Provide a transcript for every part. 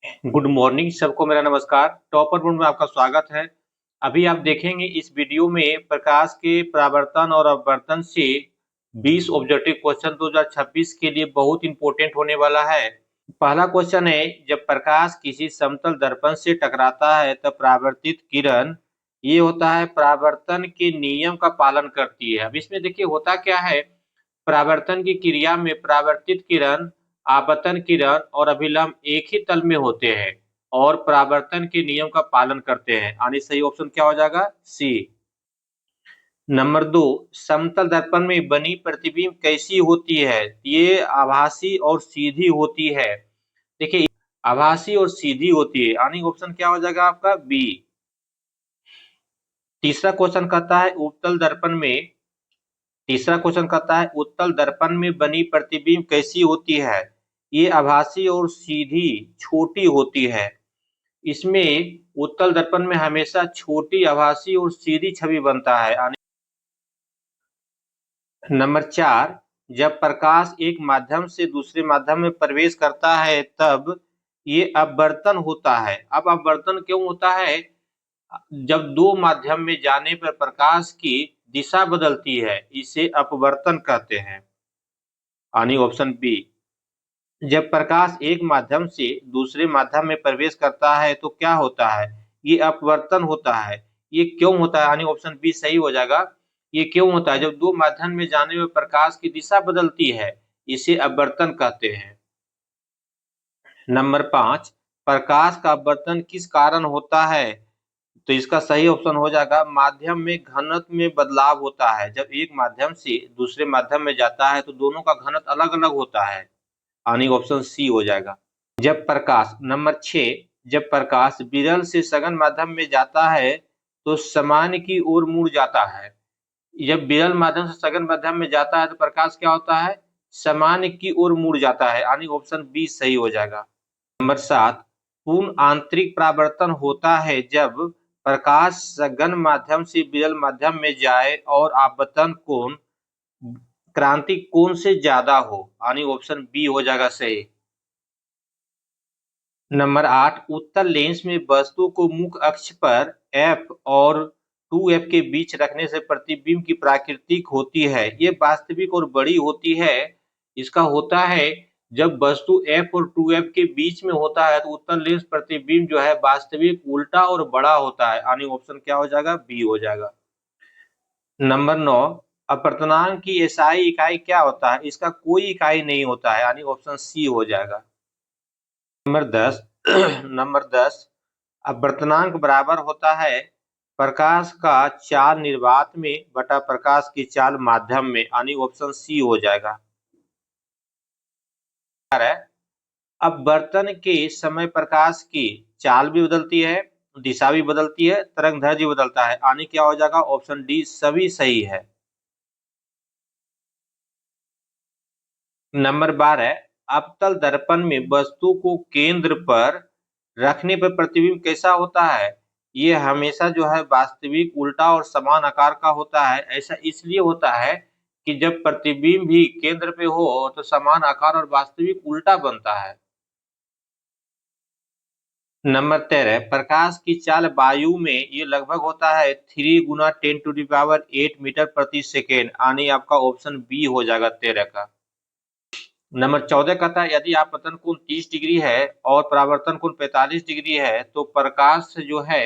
Good morning सबको, मेरा नमस्कार। टॉपर बोर्ड में आपका स्वागत है। अभी आप देखेंगे इस वीडियो में प्रकाश के परावर्तन और अपवर्तन से 20 ऑब्जेक्टिव क्वेश्चन 2026 के लिए बहुत इंपॉर्टेंट होने वाला है। पहला क्वेश्चन है, जब प्रकाश किसी समतल दर्पण से टकराता है तब परावर्तित किरण ये होता है परावर्तन के नियम का पालन करती है। अब इसमें देखिए होता क्या है, परावर्तन की क्रिया में परावर्तित किरण, आपतन किरण और अभिलंब एक ही तल में होते हैं और परावर्तन के नियम का पालन करते हैं। यानी सही ऑप्शन क्या हो जाएगा? सी। नंबर 2, समतल दर्पण में बनी प्रतिबिंब कैसी होती है? ये आभासी और सीधी होती है। देखिए, आभासी और सीधी होती है, यानी ऑप्शन क्या हो जाएगा आपका? बी। तीसरा क्वेश्चन कहता है उत्तल दर्पण में बनी प्रतिबिंब कैसी होती है? ये आभासी और सीधी छोटी होती है। इसमें उत्तल दर्पण में हमेशा छोटी आभासी और सीधी छवि बनता है। नंबर 4, जब प्रकाश एक माध्यम से दूसरे माध्यम में प्रवेश करता है तब ये अपवर्तन होता है। अब अपवर्तन क्यों होता है? जब दो माध्यम में जाने पर प्रकाश की दिशा बदलती है, इसे अपवर्तन कहते हैं। यानी ऑप्शन बी। जब प्रकाश एक माध्यम से दूसरे माध्यम में प्रवेश करता है तो क्या होता है? ये अपवर्तन होता है। ये क्यों होता है? यानी ऑप्शन बी सही हो जाएगा। ये क्यों होता है? जब दो माध्यम में जाने में प्रकाश की दिशा बदलती है, इसे अपवर्तन कहते हैं। नंबर 5, प्रकाश का अपवर्तन किस कारण होता है? तो इसका सही ऑप्शन हो जाएगा माध्यम में घनत्व में बदलाव होता है। जब एक माध्यम से दूसरे माध्यम में जाता है तो दोनों का घनत्व अलग अलग होता है। यानी ऑप्शन सी हो जाएगा। नंबर 6, जब प्रकाश विरल से सघन माध्यम में जाता है तो सामान्य की ओर मुड़ जाता है। जब विरल माध्यम से सघन माध्यम में जाता है तो प्रकाश क्या होता है? सामान्य की ओर मुड़ जाता है। यानी ऑप्शन बी सही हो जाएगा। नंबर 7, पूर्ण आंतरिक परावर्तन होता है जब प्रकाश सघन माध्यम से विरल माध्यम में जाए और आपतन कोण क्रांतिक कोण से ज्यादा हो। यानी ऑप्शन बी हो जाएगा सही। नंबर 8, उत्तल लेंस में वस्तु को मुख्य अक्ष पर f और 2f के बीच रखने से प्रतिबिंब की प्राकृतिक होती है। ये वास्तविक और बड़ी होती है। इसका होता है जब वस्तु f और 2f के बीच में होता है तो उत्तल लेंस प्रतिबिंब जो है वास्तविक, उल्टा और बड़ा होता है। यानी ऑप्शन क्या हो जाएगा? बी हो जाएगा। नंबर 9, अपवर्तनांक की एसआई इकाई क्या होता है? इसका कोई इकाई नहीं होता है। यानी ऑप्शन सी हो जाएगा। नंबर 10, अपवर्तनांक बराबर होता है प्रकाश का चाल निर्वात में बटा प्रकाश की चाल माध्यम में। यानी ऑप्शन सी हो जाएगा। अपवर्तन के समय प्रकाश की चाल भी बदलती है, दिशा भी बदलती है, तरंगदैर्घ्य भी बदलता है। यानी क्या हो जाएगा? ऑप्शन डी सभी सही है। नंबर 12, अवतल दर्पण में वस्तु को केंद्र पर रखने पर प्रतिबिंब कैसा होता है? ये हमेशा जो है वास्तविक, उल्टा और समान आकार का होता है। ऐसा इसलिए होता है कि जब प्रतिबिंब भी केंद्र पे हो तो समान आकार और वास्तविक उल्टा बनता है। नंबर 13, प्रकाश की चाल वायु में ये लगभग होता है 3 गुना 10⁸ मीटर प्रति सेकेंड। यानी आपका ऑप्शन बी हो जाएगा 13 का। नंबर 14 कहता है यदि आपतन कोण 30 डिग्री है और परावर्तन कोण 45 डिग्री है तो प्रकाश जो है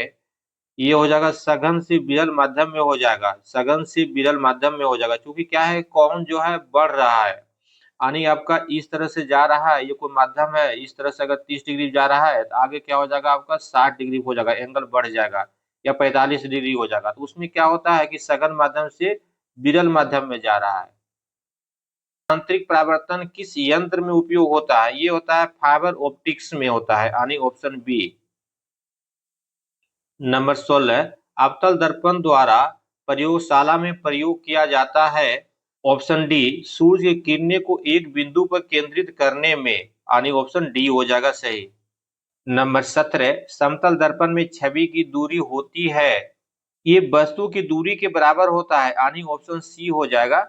ये हो जाएगा सघन से विरल माध्यम में हो जाएगा। सघन से विरल माध्यम में हो जाएगा क्योंकि क्या है, कोण जो है बढ़ रहा है। यानी आपका इस तरह से जा रहा है, ये कोई माध्यम है, इस तरह से अगर 30 डिग्री जा रहा है तो आगे क्या हो जाएगा आपका 60 डिग्री हो जाएगा, एंगल बढ़ जाएगा, या 45 डिग्री हो जाएगा। तो उसमें क्या होता है कि सघन माध्यम से विरल माध्यम में जा रहा है। आंतरिक परावर्तन किस यंत्र में उपयोग होता है? ये होता है फाइबर ऑप्टिक्स में होता है। यानी ऑप्शन बी। नंबर 16, अवतल दर्पण द्वारा प्रयोगशाला में प्रयोग किया जाता है। ऑप्शन डी, सूर्य की किरणें को एक बिंदु पर केंद्रित करने में। यानी ऑप्शन डी हो जाएगा सही। नंबर 17, समतल दर्पण में छवि की दूरी होती है, ये वस्तु की दूरी के बराबर होता है। यानी ऑप्शन सी हो जाएगा।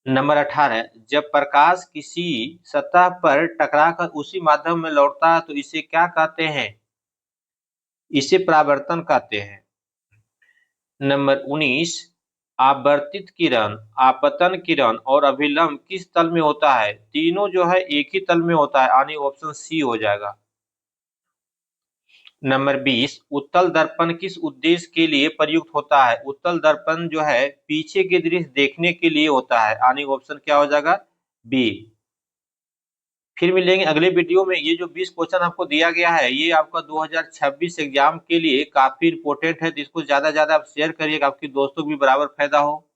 नंबर 18, जब प्रकाश किसी सतह पर टकराकर उसी माध्यम में लौटता है तो इसे क्या कहते हैं? इसे परावर्तन कहते हैं। नंबर 19, आवर्तित किरण, आपतन किरण और अभिलंब किस तल में होता है? तीनों जो है एक ही तल में होता है, यानी ऑप्शन सी हो जाएगा। नंबर 20, उत्तल दर्पण किस उद्देश्य के लिए प्रयुक्त होता है? उत्तल दर्पण जो है पीछे के दृश्य देखने के लिए होता है, यानी ऑप्शन क्या हो जाएगा? बी। फिर मिलेंगे अगले वीडियो में। ये जो 20 क्वेश्चन आपको दिया गया है ये आपका 2026 एग्जाम के लिए काफी इंपोर्टेंट है, तो इसको ज्यादा आप शेयर करिएगा, आपके दोस्तों को भी बराबर फायदा हो।